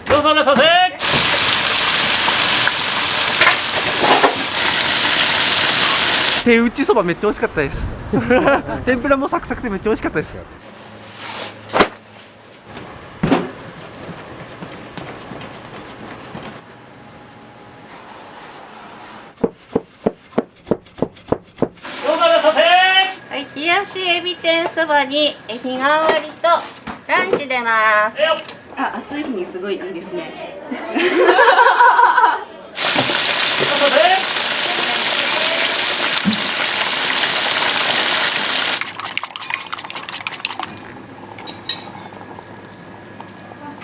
どうぞいらっしゃいませ。手打ちそばめっちゃ美味しかったです天ぷらもサクサクでめっちゃ美味しかったです。どうぞいらっしゃいませ。はい、冷やしエビ天そばに日替わりとランチ出ます。あ、暑い日にすごいいいですね。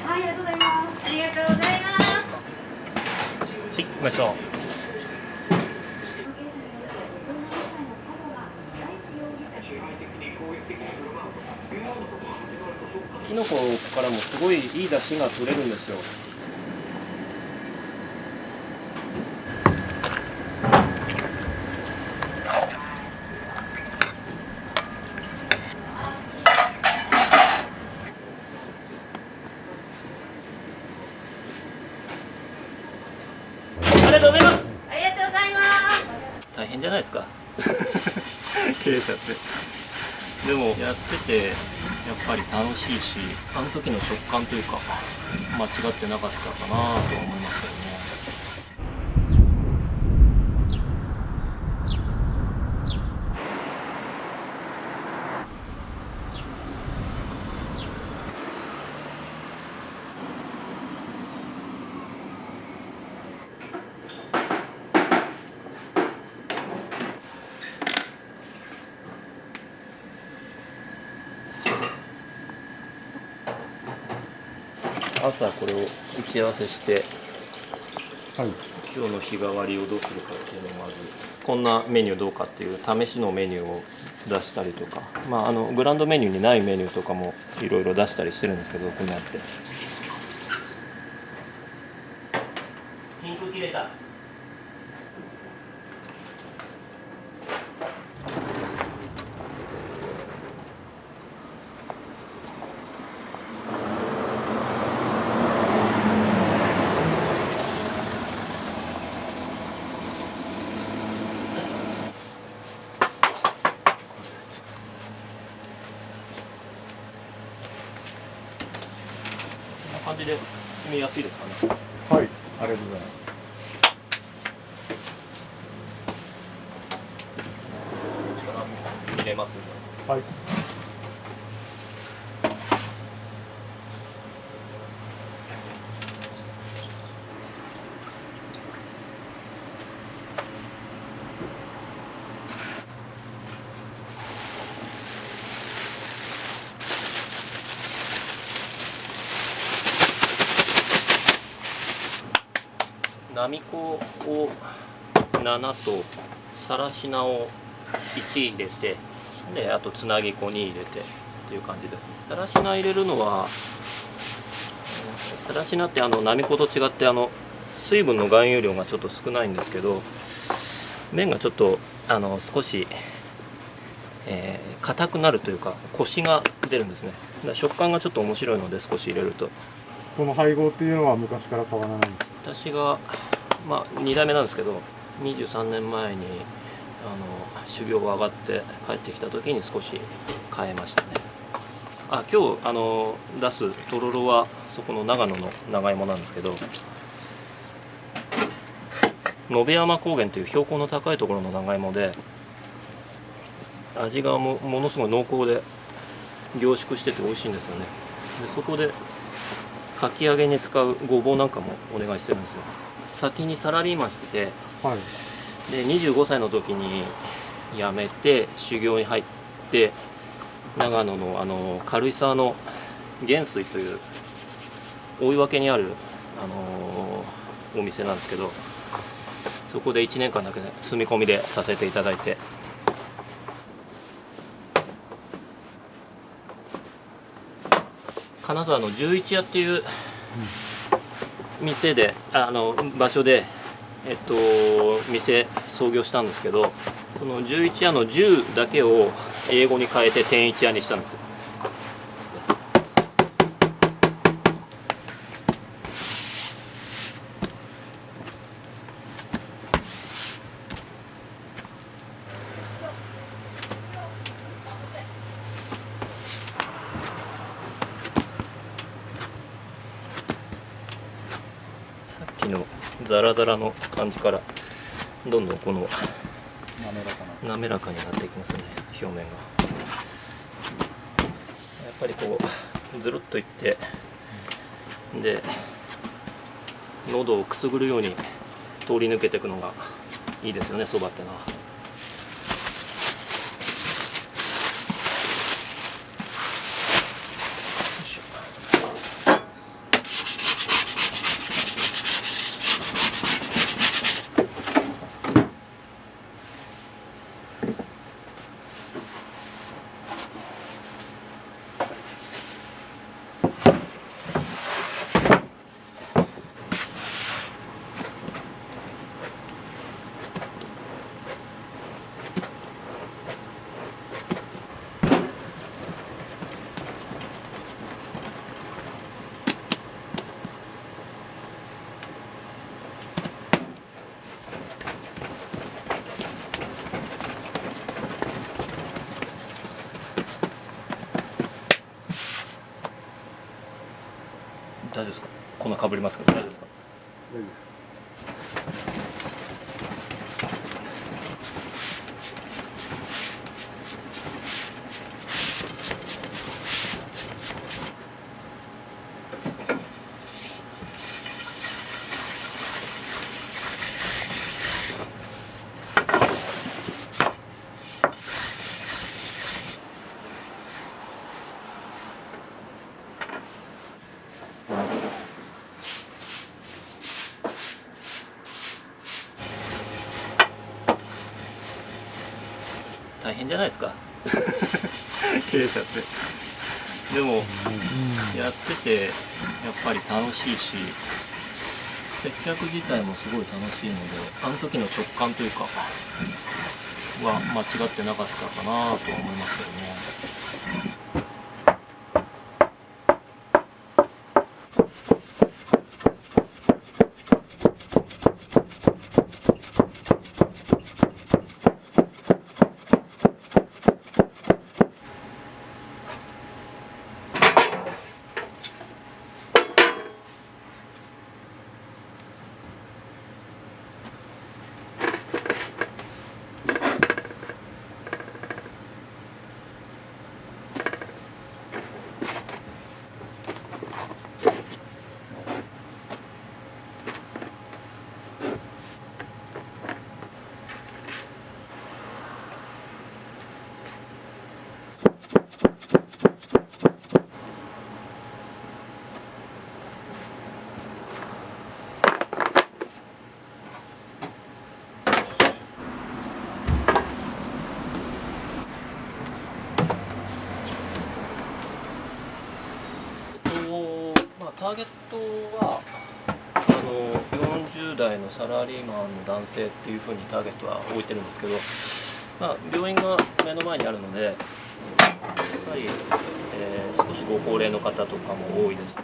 ありがとうございます。ありがとうございます。はい、行きましょう。キノコからもすごいいい出汁が取れるんですよ。ありがとうございます。ありがとうございます。大変じゃないですか経営者って。でもやっててやっぱり楽しいし、あの時の食感というか間違ってなかったかなとは思いますけどね。朝これを打ち合わせして、はい、今日の日替わりをどうするかっていうのをまずこんなメニューどうかっていう試しのメニューを出したりとか、グランドメニューにないメニューとかもいろいろ出したりしてるんですけど、奥にあって。ピンク切れた。こんな感じで見やすいですかね。はい、ありがとうございます。見れますんで。はい。ナミコを7とさらしなを1入れて、であとつなぎ粉2入れてっていう感じですね。さらしな入れるのは、さらしなってナミコと違って水分の含有量がちょっと少ないんですけど、麺がちょっと少し硬くなるというかコシが出るんですね。だから食感がちょっと面白いので少し入れると。その配合っていうのは昔から変わらないんですか？私が2代目なんですけど、23年前に修行が上がって帰ってきた時に少し変えましたね。今日出すとろろはそこの長野の長芋なんですけど、野辺山高原という標高の高いところの長芋で、味がものすごい濃厚で凝縮してて美味しいんですよね。でそこでかき揚げに使うごぼうなんかもお願いしてるんですよ。先にサラリーマンしてて、はい。で25歳の時に辞めて修行に入って、長野の軽井沢の元水という大岩家にある、お店なんですけど、そこで1年間だけ住み込みでさせていただいて、金沢の11屋っていう店で場所で店創業したんですけど、その11屋の10だけを英語に変えて天一屋にしたんですよ。きのザラザラの感じからどんどんこの滑らかになっていきますね、表面が。やっぱりこうずるっといってで喉をくすぐるように通り抜けていくのがいいですよね、そばってのは。大丈夫ですか？粉かぶりますけど大丈夫ですか？大丈夫です。大変じゃないですか経営者って。でも、やっててやっぱり楽しいし、接客自体もすごい楽しいので、あの時の直感というかは間違ってなかったかなとは思いますけどね。ターゲットは40代のサラリーマンの男性っていうふうにターゲットは置いてるんですけど、病院が目の前にあるのでやっぱり、少しご高齢の方とかも多いです。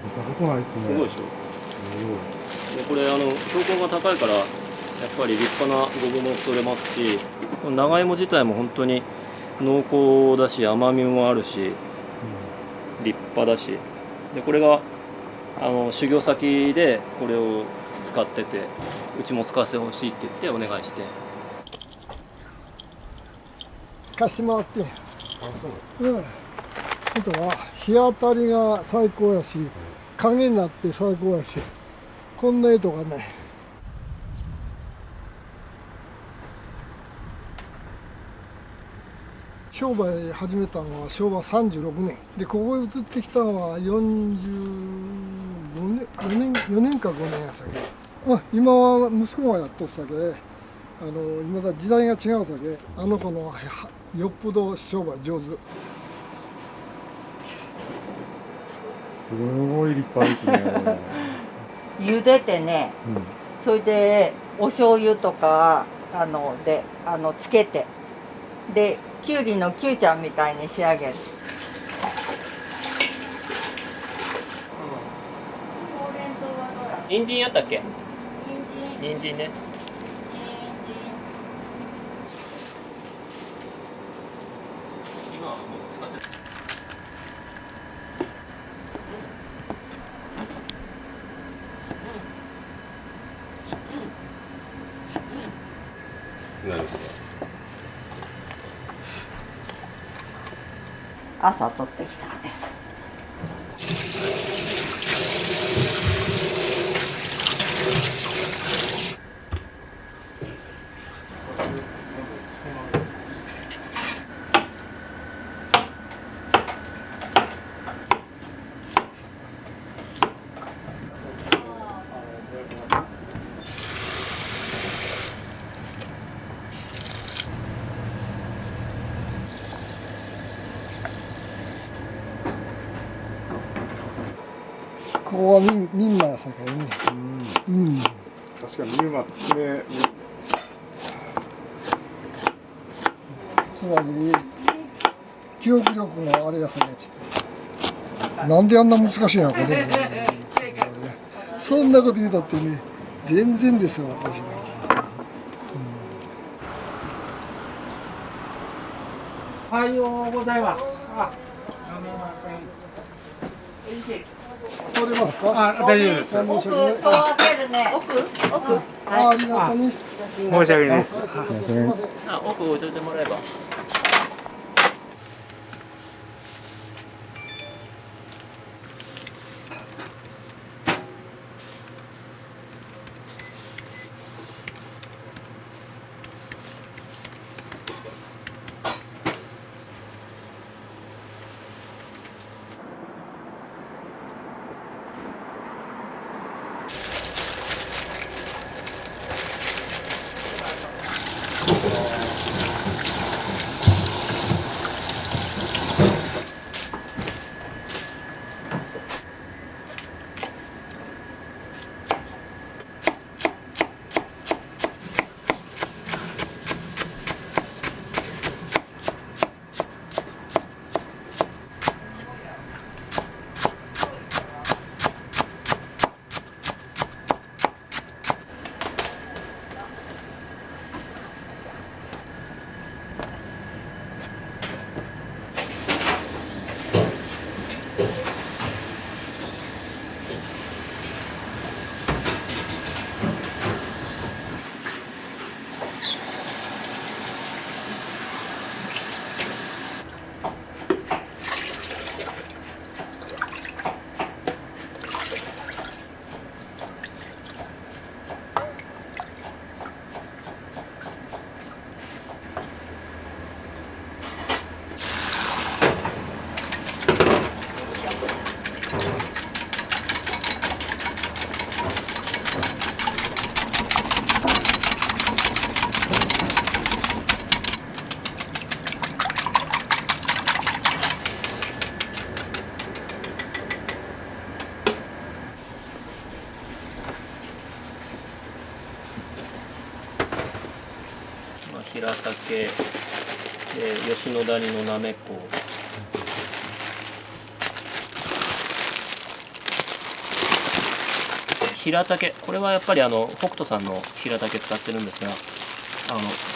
見たことないですね。すごいでしょ。でこれ標高が高いからやっぱり立派なごぼうも取れますし、長芋自体も本当に濃厚だし甘みもあるし立派だし、でこれが修行先でこれを使ってて、うちも使わせてほしいって言ってお願いして。貸してもらってん。あ、そうなんですか。あとは日当たりが最高やし、影になって最高やし、こんな絵とかね。商売始めたのは昭和36年で、ここへ移ってきたのは45年、4年か5年やさけ。今は息子がやっとっさけ、今だ時代が違うさけ、あの子のよっぽど商売上手。すごい立派ですね。茹でてね、それでお醤油とかつけて、できゅうりのきゅうちゃんみたいに仕上げる。人参やったっけ？人参ね。今はもう使ってる。なるほど。朝取ってきたんです。ここはミンマやさかいね。確かにミンマってね。つまり記憶力のあれやさかいちって。なんであんな難しいのこれ。そんなこと言うたってね、全然ですよ私は。おはようございます。あ、すみません。取れますか？あ、大丈夫です。申し訳ない。戸を開けるね。奥。ありがとうね。申し訳ないです。あ、奥置いといてもらえば。平竹、吉野谷のなめこ、平竹、これはやっぱり北斗さんの平竹使ってるんですが、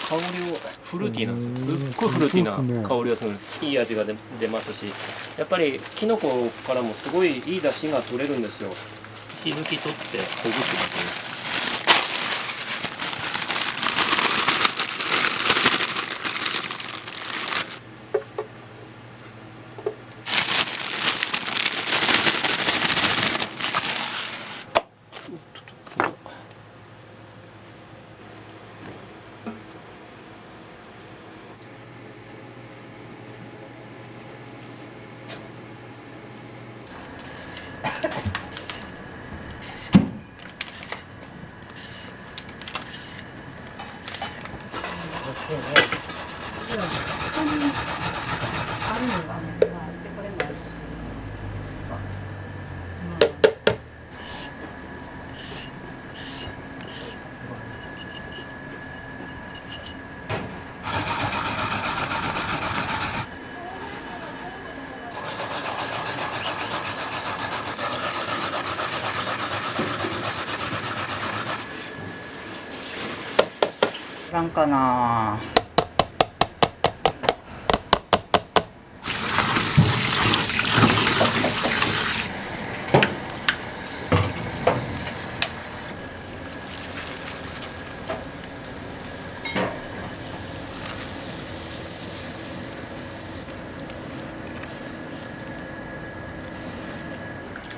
香りをフルーティーなんですよ。すっごいフルーティーな香りがする。いい味が出ますし、やっぱりキノコからもすごいいい出汁が取れるんですよ。石抜き取ってほぐしますね。らんかな。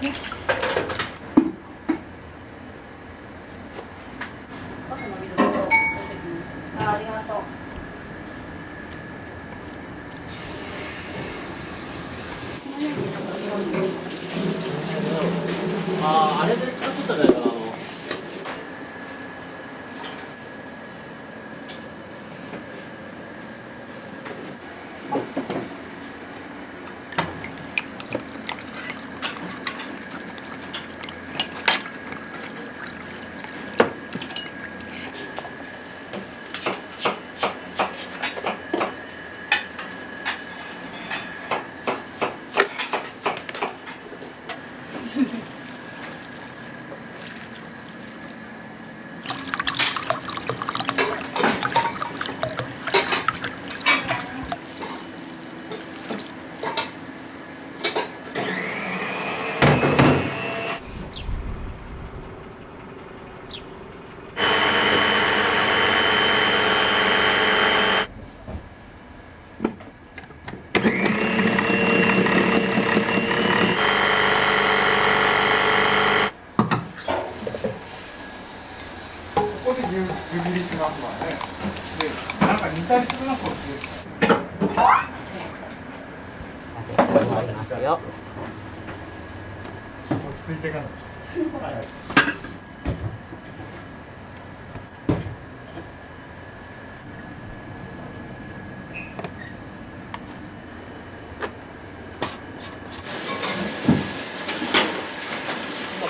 よし。ありがとう。あれで使っとったんじゃないかな。ここで湯切りしますわね。で、なんか煮たりするのこっちですか。ありますよ。落ち着いてから。今か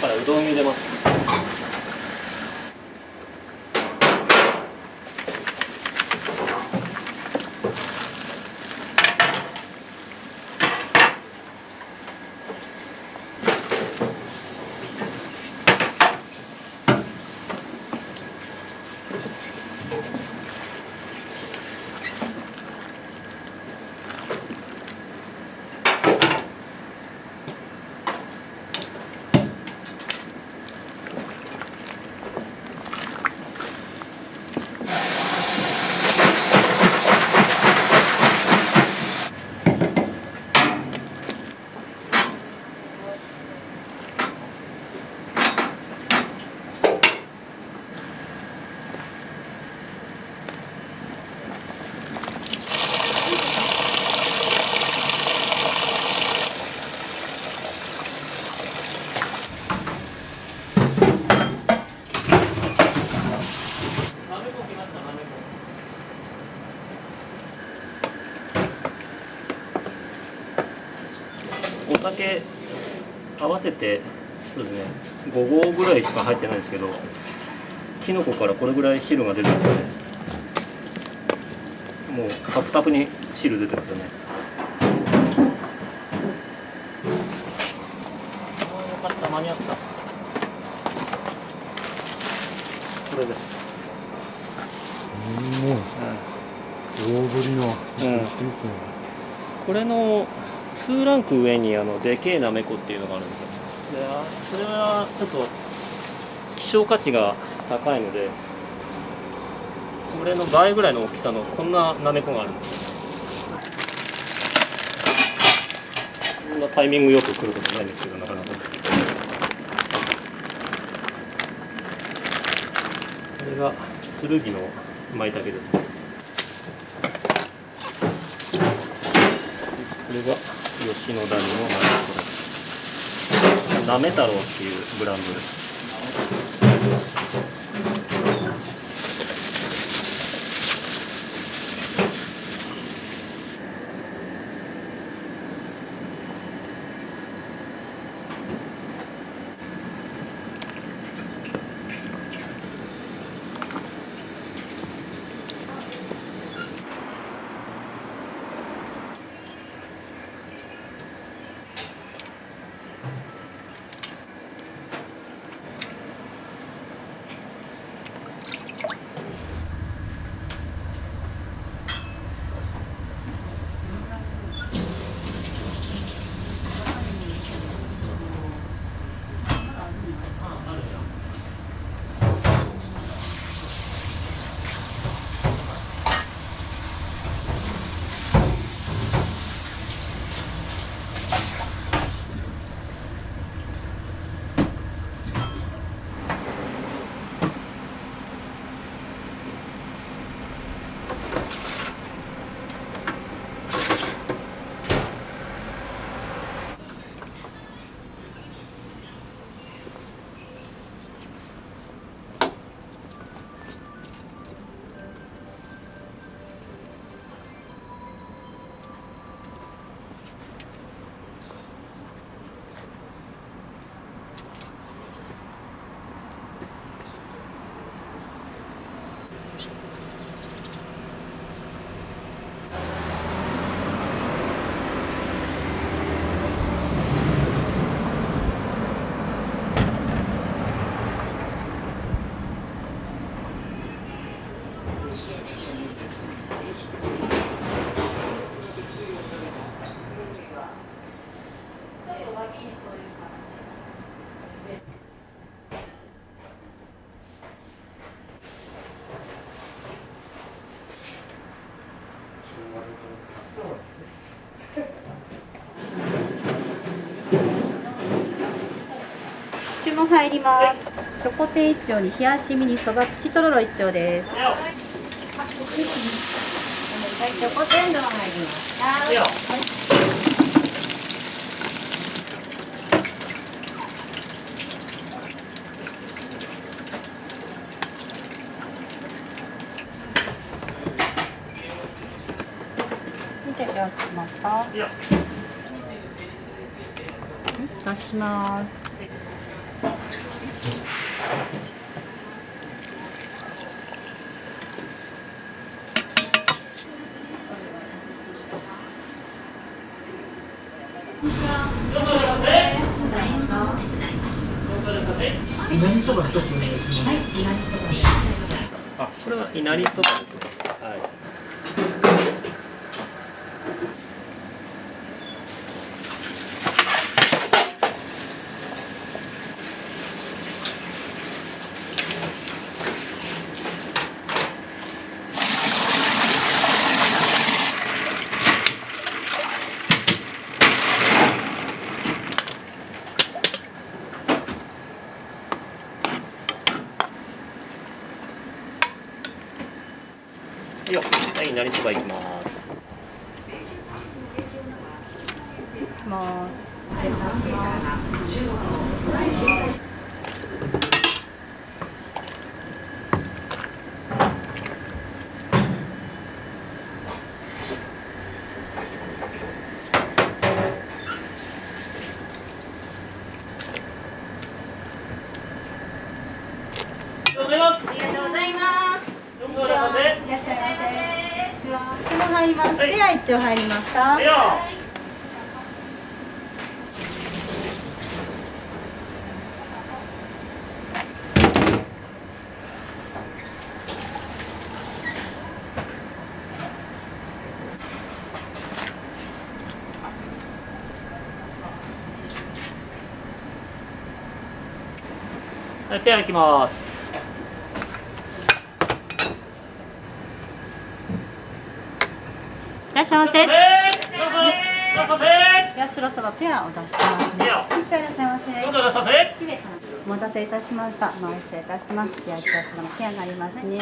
らうどん茹でます。お酒合わせてそうですね5合ぐらいしか入ってないんですけど、きのこからこれぐらい汁が出てるので、もうタプタプに汁出てますよね。ああよかった、間に合った。これです。大ぶりの、いいですね。これの2ランク上にでけえなめこっていうのがあるんですよ。でそれはちょっと希少価値が高いので、これの倍ぐらいの大きさのこんななめこがあるんですよ。こんなタイミングよく来ることないんですけど、なかなか。これが剣の舞茸ですね。これが吉野谷の舞茸です。なめ太郎っていうブランドです。注文入ります。チョコテン1丁に冷やしミニそばプチとろろ1丁です。はい、チョコテン丼入りました。で、出しました。出します。あ、これはいなりそばですね。はい。よっ、はい、いなりそばいきます。ありがとうございます。注文入ります。では一丁入りました。はい、ペアいきます。いらっしゃいませ。どうぞ。ヤシロそばペアお出ししますね。いらっしゃいませ。どうぞいらっしゃいませ。お待たせいたしました。お待たせいたします。ヤシロそばのペアになりますね。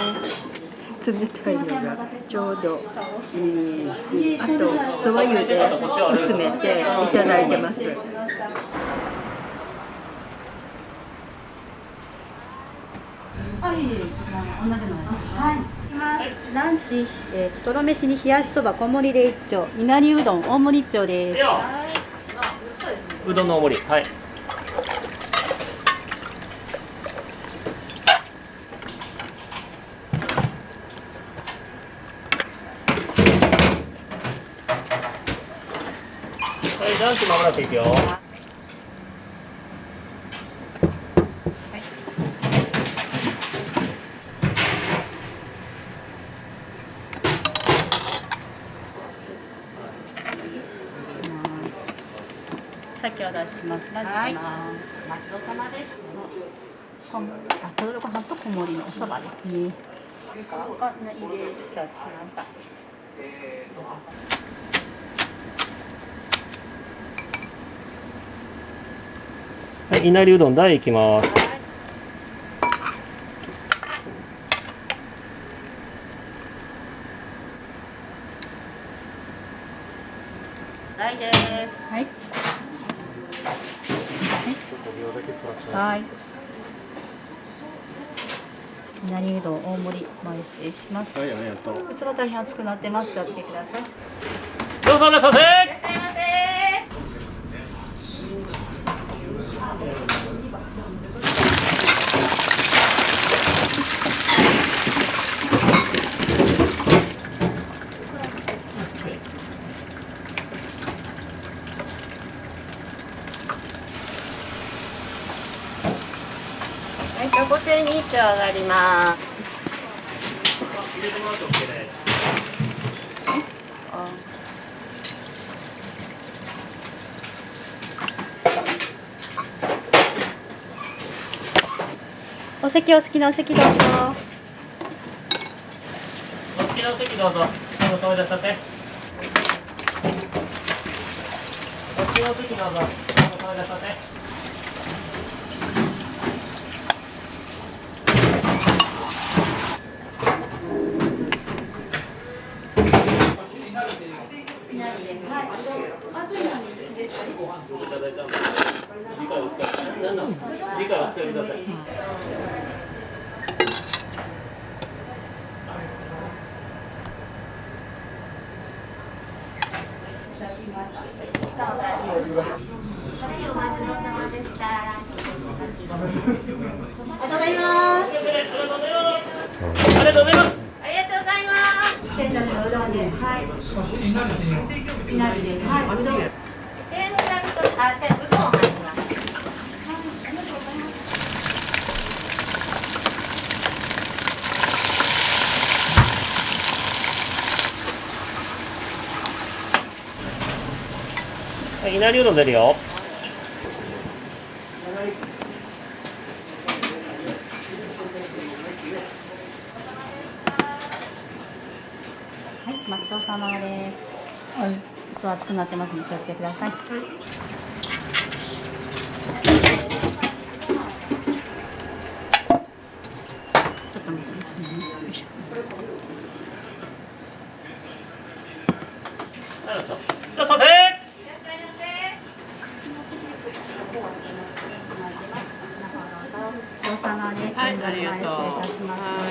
冷たいのがちょうどいいし、あとそば湯で薄めていただいてます。ランチ、とろ飯に冷やしそば小盛りで1丁、いなりうどん大盛り1丁です。うどんの大盛り、はい。はい、ランチまもなくいくよ。先を出します。ランチします。ごちそうさまでした。とろろご飯と小盛りのおそばですね。いいです。承知しました。はい、いなりうどん大いきます。大です。はい。はい。いなりうどん大盛り前失礼します。はい、ありがとう。器大変熱くなってますが、お付けください。どうぞいらっしゃいませ。いらっしゃいませ。はい、チョコテン2丁上がります。入れてもらって OK です。お席お好きなお席どうぞ。お好きなお席どうぞ。どうぞいらっしゃって。お好きなお席どうぞ。どうぞいなりうどん出るよ。はい、ごちそうさまです。はい。器熱くなってますので気をつけてください。ちょっと見てますね。よいしょ。さて。ごちそうさまです。はい、ありがとう。失礼いたします。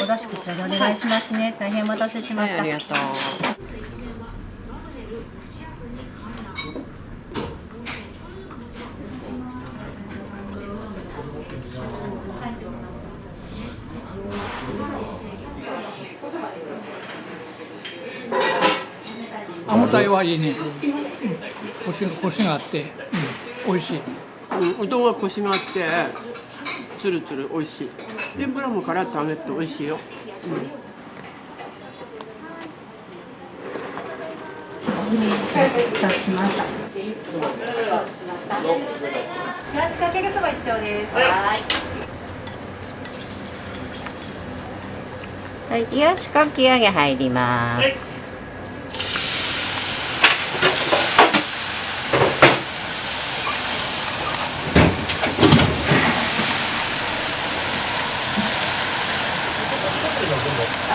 お出しこちらでお願いしますね。大変お待たせしました。ありがとう。歯ごたえはいいね。コシがあって、美味しい。うどんはコシがあってつるつる美味しい。天ぷらもカラッと揚げて美味しいよ。お待たせしました。冷やしかけそば一丁です。はい、冷やしかき揚げ入ります。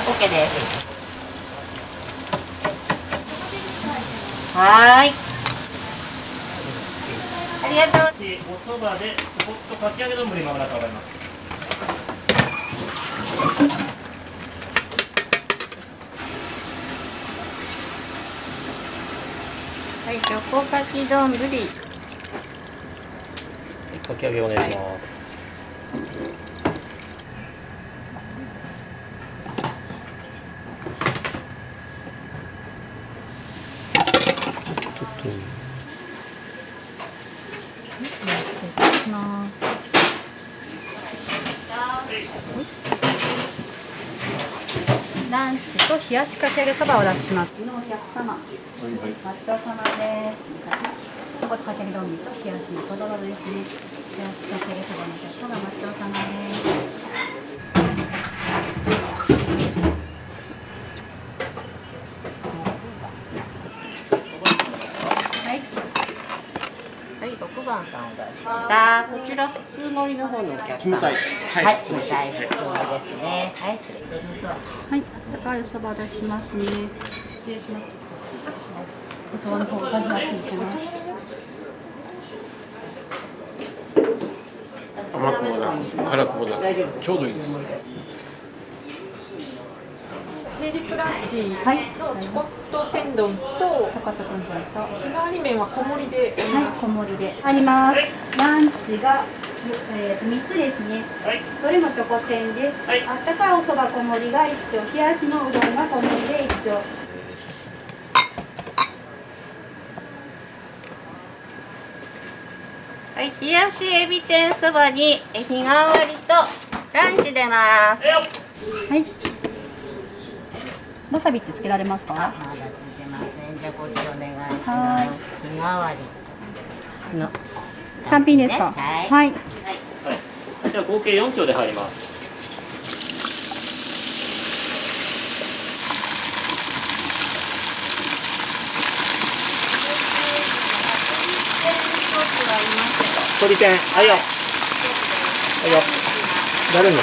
OK です。はーい。ありがとう。おそばでホットかき揚げ丼まもなく上がります。はい、チョコかき丼。かき揚げお願いします。ランチと冷やしかけそばを出します。のお客様、ごちそうさまです。おかけ丼と冷やしのとどろですね。冷やしかけそばのお客様、ごちそうさまです。6番さんお出しした。こちら普通盛りの方のお客様。はい、冷たい普通盛りですね。はい、失礼します。はい、高いそば出しますね。失礼します。器の方が大きいですね。甘くもなく辛くもなくちょうどいいです。平日ランチのチョコット天丼とチョコット天丼と日替わり麺は小盛りではい、小盛りであります。ランチが3つですね。それもチョコ天です。あったかいおそば小盛りが1丁、冷やしのうどんが小盛りで1丁。はい、冷やしエビ天そばに日替わりとランチ出ます。はい。わさびってつけられますか？まだついてません。じゃあこっちお願いします。日替わりの単品ですか？はい。はい。じゃあ合計4丁で入ります。鳥天、はいよ。はいよ。誰に。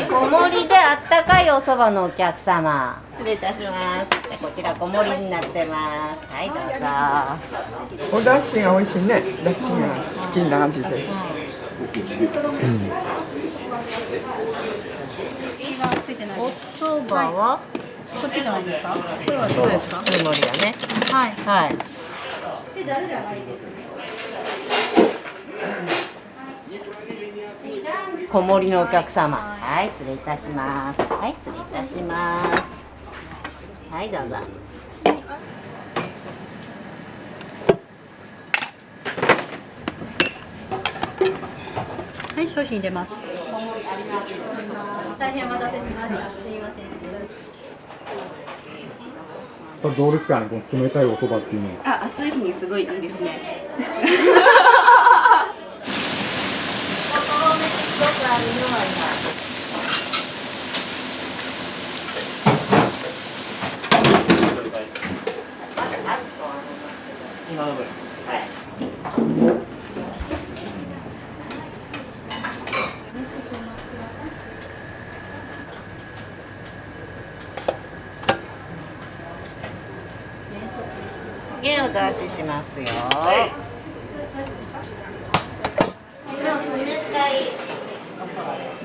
小盛りであったかいお蕎麦のお客様、失礼いたします。でこちら小盛りになってます。はい、どうぞ。お出汁が美味しいね。出汁が好きな味です。お蕎麦はこっちじゃないですか。これはどうですか。小盛りだね。はい。はい。小盛りのお客様、はい、失礼いたします。はい、失礼いたします。はい、どうぞ。はい、商品出ます。大変お待たせしました。すみません。どうですかね、この冷たいお蕎麦っていうのは。あ、暑い日にすごいいいですね。今の分。弦をお出ししますよ。冷たい。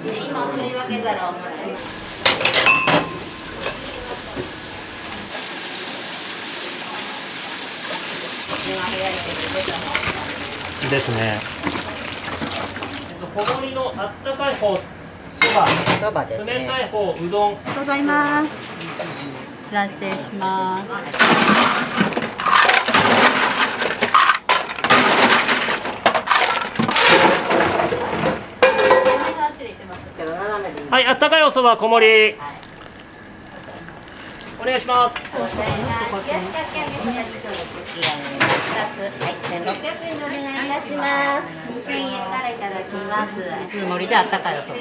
今振り分けたらお待ち。ですね。小盛りのあったかい方、そばですね。冷たい方、うどん。ありがとうございます。こちら失礼します。はい、あったかいおそば小盛り。お願いします。はい、1600円でお願いいたします。2000円からいただきます。普通盛りであったかいおそば。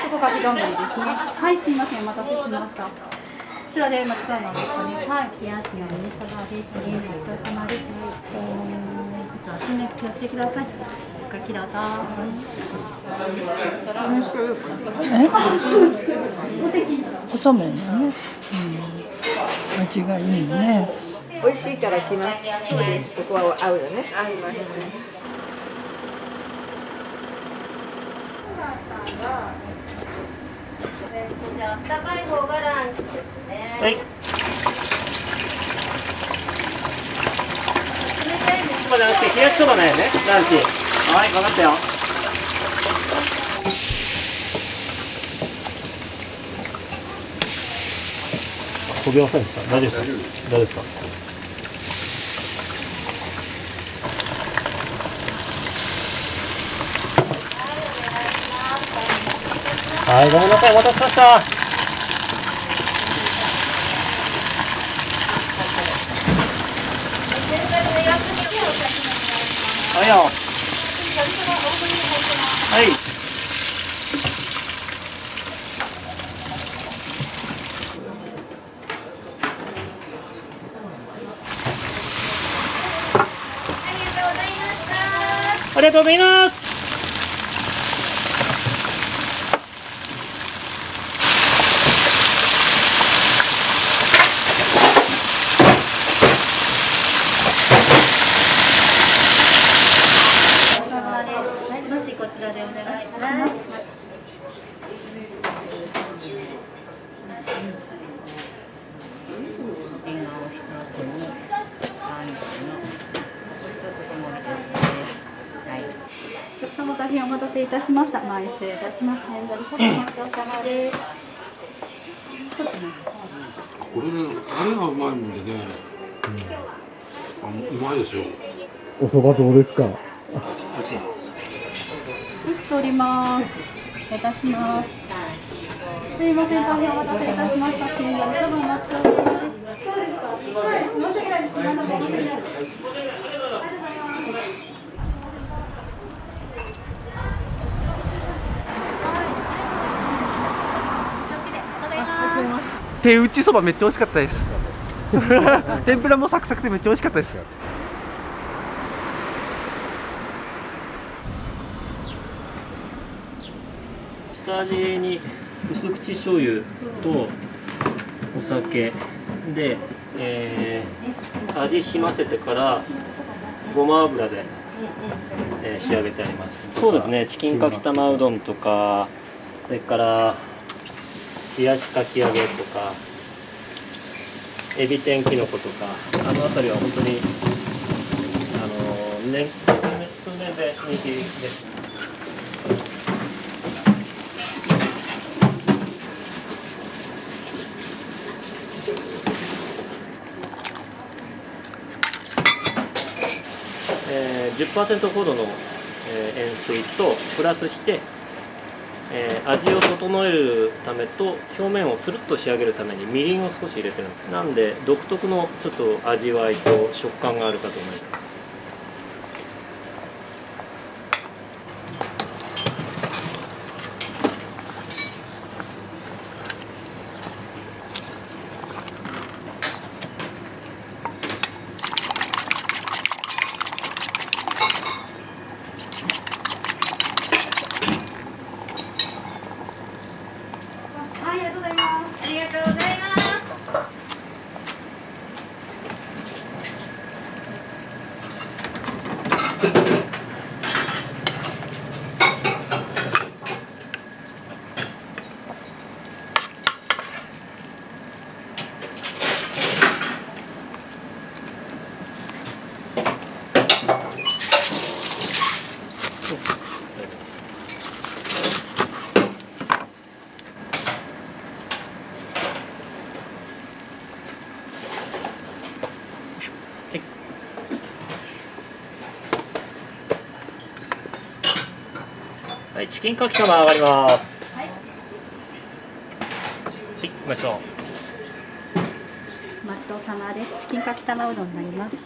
そこがき丼ですね。はい、すみません、お待たせしました。こちらで間違いなんですかね。はい、冷やしのお味噌がですね。ごちそうさまです。こちらですね、気をつけてください。おかきださい。細麺だね。味がいいね。美味しいから来ます。そうです。ここは合うよね。合いますね。じゃあ、あったかい方がランチですね。はい。そばじゃなくて冷やしそばだよね、ランチ。はい、分かったよ。飛びませんでした。大丈夫ですか。大丈夫ですか。はい、ごめんなさい、お待たせしました。はいよ。はい。ありがとうございます。こちらでお願いします。笑顔一つに待たせいたしました。前失礼いたします。はい、そばお待ちどうさまです。これね、あれがうまいもんでね、うまいですよ。お蕎麦どうですか？美味しい。取ります。失礼いたします。すいません、大変お待たせいたしました。金魚のそばお待ちどうさまです。そうですか。はい、申し訳ないです。何度も申し訳ないです。手打ちそばめっちゃ美味しかったです。天ぷらもサクサクでめっちゃ美味しかったです。下味に薄口醤油とお酒で、味しませてからごま油で、仕上げてあります。そうですね、チキンかきたまうどんとか、それから冷やしかき揚げとか、エビ天きのことか、あの辺りは本当に数年で人気です。10% ほどの、塩水とプラスして、味を整えるためと表面をつるっと仕上げるためにみりんを少し入れてるんです。なんで独特のちょっと味わいと食感があるかと思います。はい、チキンかきたま上がります。はい、行きましょう。お待ちどうさまです。チキンかきたまうどんになります。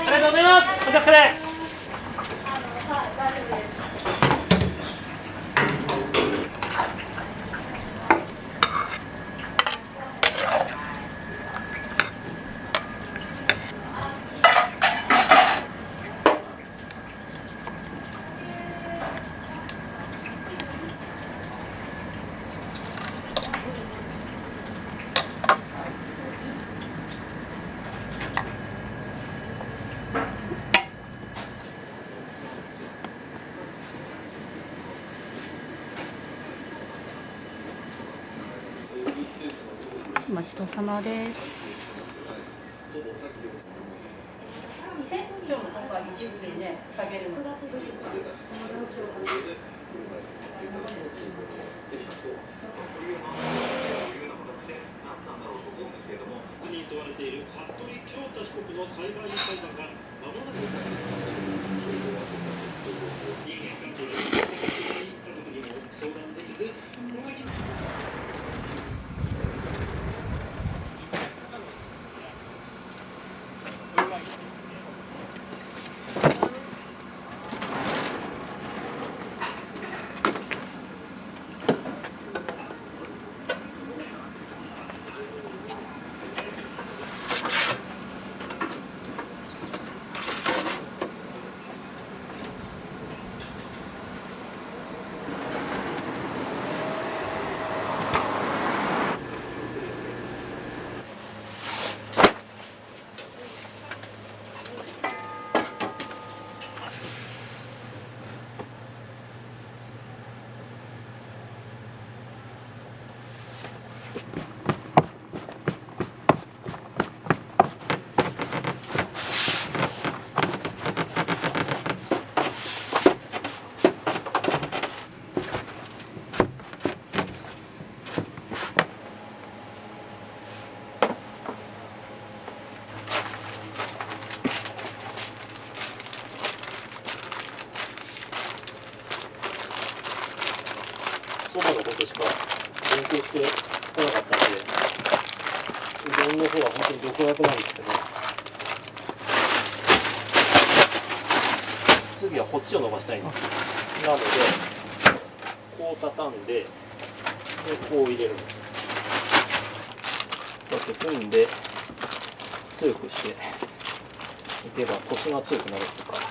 ありがとうございます。お疲れ。お待ちどうさまです。20分以上の今回20分ね、下げるの。に問われている服部恭太被告の裁判員裁判が間もなく人間関係が家族にも相談できずそばのことしか勉強してこなかったんで、うどんの方は本当に独学なんですけど、次はこっちを伸ばしたいんです。なのでこう畳んで、こう入れるんです。こうやって組んで強くしていけば腰が強くなるとか。